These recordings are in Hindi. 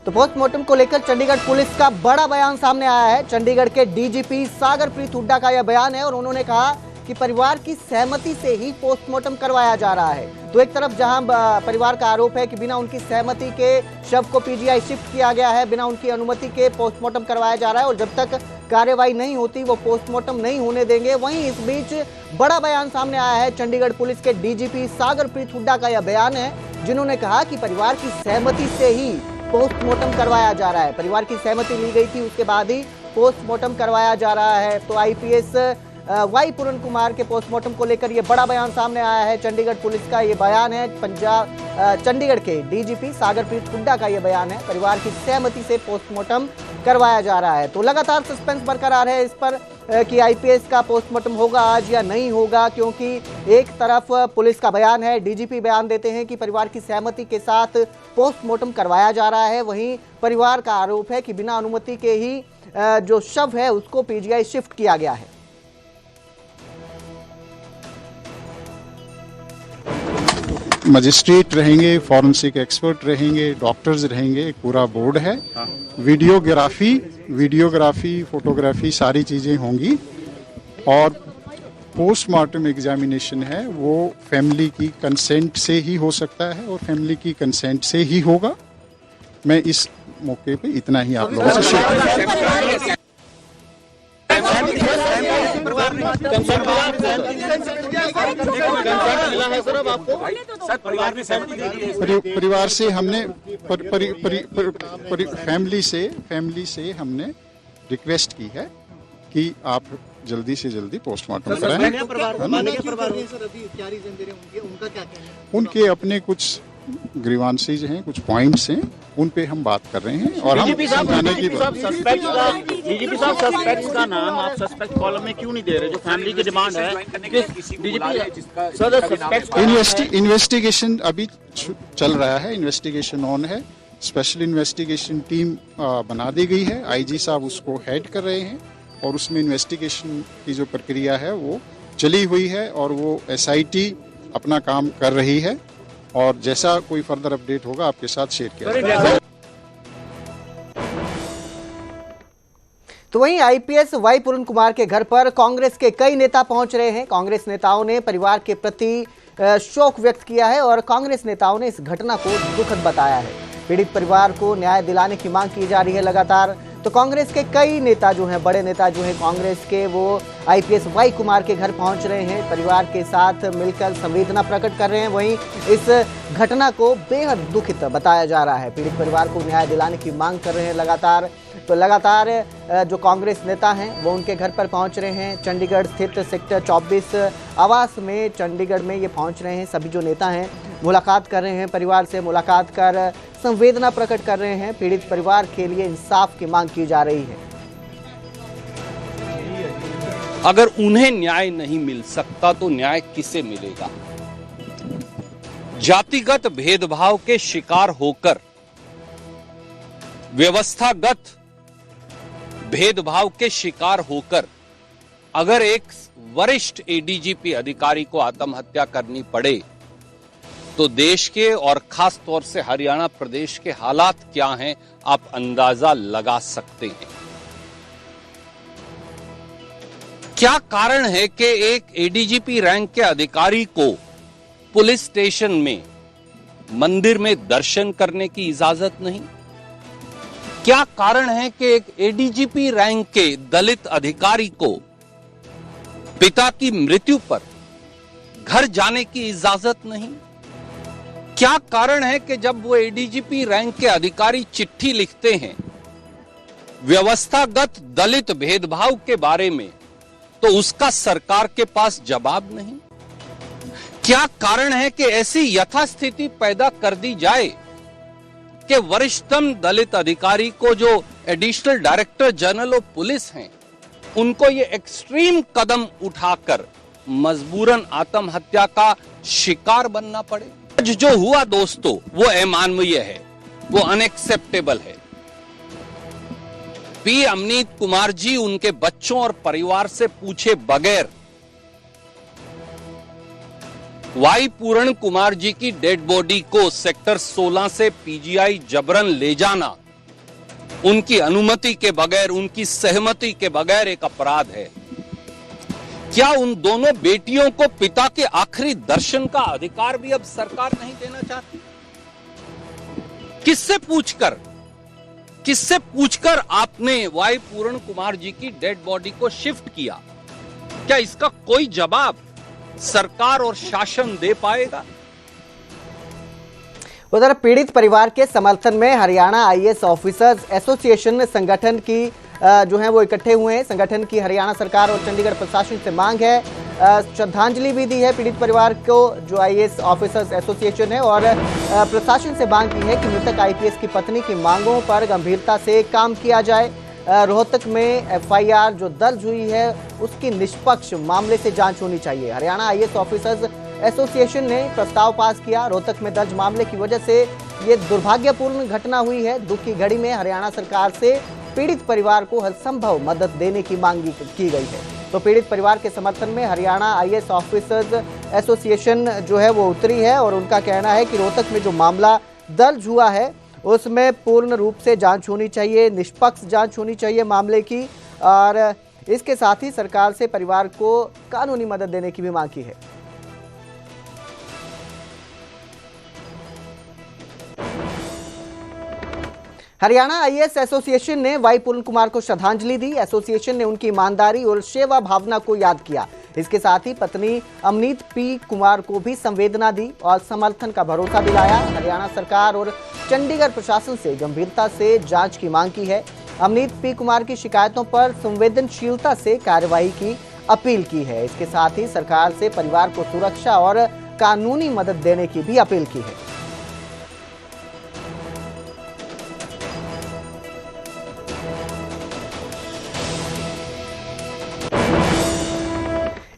तो पोस्टमार्टम को लेकर चंडीगढ़ पुलिस का बड़ा बयान सामने आया है। चंडीगढ़ के डीजीपी सागरप्रीत हुड्डा का यह बयान है और उन्होंने कहा कि परिवार की सहमति से ही पोस्टमार्टम करवाया जा रहा है। तो एक तरफ जहां परिवार का आरोप है कि बिना उनकी सहमति के शव को पीजीआई शिफ्ट किया गया है, बिना उनकी अनुमति के पोस्टमार्टम करवाया जा रहा है और जब तक कार्रवाई नहीं होती वो पोस्टमार्टम नहीं होने देंगे। वहीं इस बीच बड़ा बयान सामने आया है। चंडीगढ़ पुलिस के डीजीपी सागरप्रीत हुड्डा का यह बयान है, जिन्होंने कहा कि परिवार की सहमति से ही पोस्टमार्टम करवाया जा रहा है। परिवार की सहमति ली गई थी, उसके बाद ही पोस्टमार्टम करवाया जा रहा है। तो आईपीएस वाई पूरण कुमार के पोस्टमार्टम को लेकर यह बड़ा बयान सामने आया है। चंडीगढ़ पुलिस का यह बयान है, चंडीगढ़ के डीजीपी सागरप्रीत हुड्डा का यह बयान है, परिवार की सहमति से पोस्टमार्टम करवाया जा रहा है। तो लगातार सस्पेंस बरकरार है इस पर कि आईपीएस का पोस्टमार्टम होगा आज या नहीं होगा, क्योंकि एक तरफ पुलिस का बयान है, डीजीपी बयान देते हैं कि परिवार की सहमति के साथ पोस्टमार्टम करवाया जा रहा है। वहीं परिवार का आरोप है कि बिना अनुमति के ही जो शव है उसको पीजीआई शिफ्ट किया गया है। मजिस्ट्रेट रहेंगे, फॉरेंसिक एक्सपर्ट रहेंगे, डॉक्टर्स रहेंगे, एक पूरा बोर्ड है। वीडियोग्राफी, फोटोग्राफी सारी चीज़ें होंगी और पोस्टमार्टम एग्जामिनेशन है वो फैमिली की कंसेंट से ही हो सकता है और फैमिली की कंसेंट से ही होगा। मैं इस मौके पे इतना ही आप लोगों से शेयर परिवार से हमने फैमिली से हमने रिक्वेस्ट की है कि आप जल्दी से जल्दी पोस्टमार्टम कराएं। उनके अपने कुछ ग्रीवांसेज हैं, कुछ पॉइंट्स हैं, उन पे हम बात कर रहे हैं और हम समझाने की डीजीपी साहब सस्पेक्ट्स का नाम आप सस्पेक्ट कॉलम में क्यों नहीं दे रहे, जो फैमिली की डिमांड है? इन्वेस्टिगेशन अभी चल रहा है, इन्वेस्टिगेशन ऑन है, स्पेशल इन्वेस्टिगेशन टीम बना दी गई है, आईजी साहब उसको हेड कर रहे हैं और उसमें इन्वेस्टिगेशन की जो प्रक्रिया है वो चली हुई है और वो एसआईटी अपना काम कर रही है और जैसा कोई फर्दर अपडेट होगा आपके साथ शेयर किया जाएगा। तो वहीं आईपीएस वाई पूरण कुमार के घर पर कांग्रेस के कई नेता पहुंच रहे हैं। कांग्रेस नेताओं ने परिवार के प्रति शोक व्यक्त किया है और कांग्रेस नेताओं ने इस घटना को दुखद बताया है। पीड़ित परिवार को न्याय दिलाने की मांग की जा रही है लगातार। तो कांग्रेस के कई नेता जो हैं, बड़े नेता जो हैं कांग्रेस के, वो आईपीएस वाई कुमार के घर पहुंच रहे हैं, परिवार के साथ मिलकर संवेदना प्रकट कर रहे हैं। वहीं इस घटना को बेहद दुखित बताया जा रहा है। पीड़ित परिवार को न्याय दिलाने की मांग कर रहे हैं लगातार। तो लगातार जो कांग्रेस नेता हैं वो उनके घर पर पहुंच रहे हैं। चंडीगढ़ स्थित सेक्टर 24 आवास में चंडीगढ़ में ये पहुंच रहे हैं। सभी जो नेता हैं मुलाकात कर रहे हैं, परिवार से मुलाकात कर संवेदना प्रकट कर रहे हैं। पीड़ित परिवार के लिए इंसाफ की मांग की जा रही है। अगर उन्हें न्याय नहीं मिल सकता तो न्याय किसे मिलेगा? जातिगत भेदभाव के शिकार होकर, व्यवस्थागत भेदभाव के शिकार होकर अगर एक वरिष्ठ एडीजीपी अधिकारी को आत्महत्या करनी पड़े तो देश के और खास तौर से हरियाणा प्रदेश के हालात क्या हैं आप अंदाजा लगा सकते हैं। क्या कारण है कि एक एडीजीपी रैंक के अधिकारी को पुलिस स्टेशन में मंदिर में दर्शन करने की इजाजत नहीं? क्या कारण है कि एक एडीजीपी रैंक के दलित अधिकारी को पिता की मृत्यु पर घर जाने की इजाजत नहीं? क्या कारण है कि जब वो एडीजीपी रैंक के अधिकारी चिट्ठी लिखते हैं व्यवस्थागत दलित भेदभाव के बारे में तो उसका सरकार के पास जवाब नहीं? क्या कारण है कि ऐसी यथास्थिति पैदा कर दी जाए कि वरिष्ठतम दलित अधिकारी को जो additional director general of police हैं उनको ये एक्सट्रीम कदम उठाकर मजबूरन आत्महत्या का शिकार बनना पड़े? जो हुआ दोस्तों वो अमानवीय है, वो अनएक्सेप्टेबल है। पी अमनीत कुमार जी उनके बच्चों और परिवार से पूछे बगैर वाई पूरण कुमार जी की डेड बॉडी को सेक्टर 16 से पीजीआई जबरन ले जाना उनकी अनुमति के बगैर, उनकी सहमति के बगैर एक अपराध है। क्या उन दोनों बेटियों को पिता के आखिरी दर्शन का अधिकार भी अब सरकार नहीं देना चाहती? किससे पूछकर आपने वाई पूर्ण कुमार जी की डेड बॉडी को शिफ्ट किया? क्या इसका कोई जवाब सरकार और शासन दे पाएगा? उधर पीड़ित परिवार के समर्थन में हरियाणा आईएएस ऑफिसर्स एसोसिएशन संगठन की जो है वो इकट्ठे हुए हैं। संगठन की हरियाणा सरकार और चंडीगढ़ प्रशासन से मांग है, श्रद्धांजलि भी दी है पीड़ित परिवार को जो आईएएस ऑफिसर्स एसोसिएशन है, और प्रशासन से मांग की है कि मृतक आईपीएस की पत्नी की मांगों पर गंभीरता से काम किया जाए। रोहतक में एफआईआर जो दर्ज हुई है उसकी निष्पक्ष मामले से जांच होनी चाहिए। हरियाणा आईएएस ऑफिसर्स एसोसिएशन ने प्रस्ताव पास किया। रोहतक में दर्ज मामले की वजह से ये दुर्भाग्यपूर्ण घटना हुई है। दुख की घड़ी में हरियाणा सरकार से पीड़ित परिवार को हर संभव मदद देने की मांग की गई है। तो पीड़ित परिवार के समर्थन में हरियाणा आईएएस ऑफिसर्स एसोसिएशन जो है वो उतरी है, और उनका कहना है कि रोहतक में जो मामला दर्ज हुआ है उसमें पूर्ण रूप से जांच होनी चाहिए, निष्पक्ष जांच होनी चाहिए मामले की, और इसके साथ ही सरकार से परिवार को कानूनी मदद देने की भी मांग की है। हरियाणा आईएएस एसोसिएशन ने वाई पूर्ण कुमार को श्रद्धांजलि दी। एसोसिएशन ने उनकी ईमानदारी और सेवा भावना को याद किया। इसके साथ ही पत्नी अमनीत पी कुमार को भी संवेदना दी और समर्थन का भरोसा दिलाया। हरियाणा सरकार और चंडीगढ़ प्रशासन से गंभीरता से जांच की मांग की है। अमनीत पी कुमार की शिकायतों पर संवेदनशीलता से कार्रवाई की अपील की है। इसके साथ ही सरकार से परिवार को सुरक्षा और कानूनी मदद देने की भी अपील की है।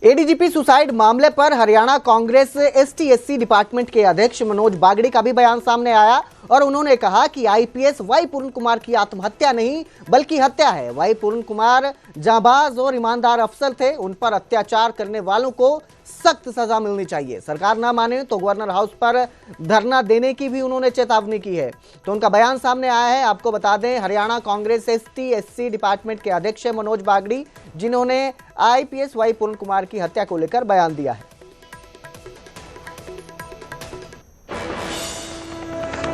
एडीजीपी सुसाइड मामले पर हरियाणा कांग्रेस एसटी/एससी डिपार्टमेंट के अध्यक्ष मनोज बागड़ी का भी बयान सामने आया, और उन्होंने कहा कि आईपीएस वाई पूर्ण कुमार की आत्महत्या नहीं बल्कि हत्या है। वाई पूर्ण कुमार जांबाज और ईमानदार अफसर थे। उन पर अत्याचार करने वालों को सख्त सजा मिलनी चाहिए। सरकार ना माने तो गवर्नर हाउस पर धरना देने की भी उन्होंने चेतावनी की है। तो उनका बयान सामने आया है। आपको बता दें, हरियाणा कांग्रेस एसटी/एससी डिपार्टमेंट के अध्यक्ष मनोज बागड़ी, जिन्होंने आईपीएस वाई पूर्ण कुमार की हत्या को लेकर बयान दिया है।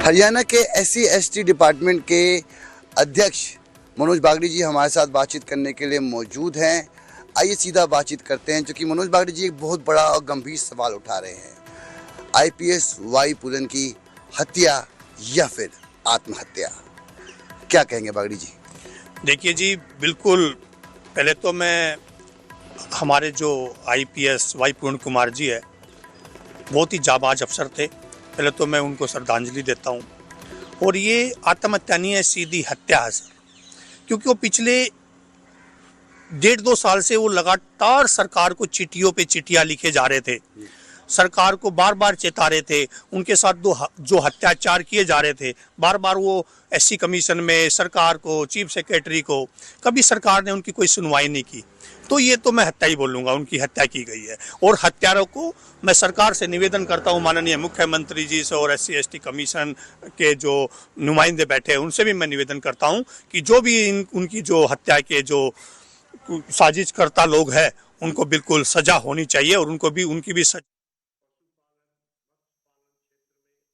हरियाणा के एससी/एसटी डिपार्टमेंट के अध्यक्ष मनोज बागड़ी जी हमारे साथ बातचीत करने के लिए मौजूद हैं। आइए सीधा बातचीत करते हैं, क्योंकि मनोज बागड़ी जी एक बहुत बड़ा और गंभीर सवाल उठा रहे हैं। आईपीएस वाई पूर्ण की हत्या या फिर आत्महत्या, क्या कहेंगे बागड़ी जी? देखिए जी, बिल्कुल, पहले तो मैं हमारे जो आईपीएस वाई पूर्ण कुमार जी है, बहुत ही जाबाज अफसर थे। पहले तो मैं उनको श्रद्धांजलि देता हूँ। और ये आत्महत्या नहीं है, सीधी हत्या है सर, क्योंकि वो पिछले 1.5-2 साल से वो लगातार सरकार को चिट्ठियों पे चिट्ठियाँ लिखे जा रहे थे, सरकार को बार बार चेता रहे थे। उनके साथ जो अत्याचार किए जा रहे थे, बार बार वो एससी कमीशन में सरकार को, चीफ सेक्रेटरी को, कभी सरकार ने उनकी कोई सुनवाई नहीं की। तो ये तो मैं हत्या ही बोलूँगा, उनकी हत्या की गई है। और हत्यारों को मैं सरकार से निवेदन करता हूँ, माननीय मुख्यमंत्री जी से और SC/ST कमीशन के जो नुमाइंदे बैठे हैं उनसे भी मैं निवेदन करता हूँ कि जो भी उनकी जो हत्या के जो साजिश करता लोग हैं उनको बिल्कुल सजा होनी चाहिए, और उनकी भी सजा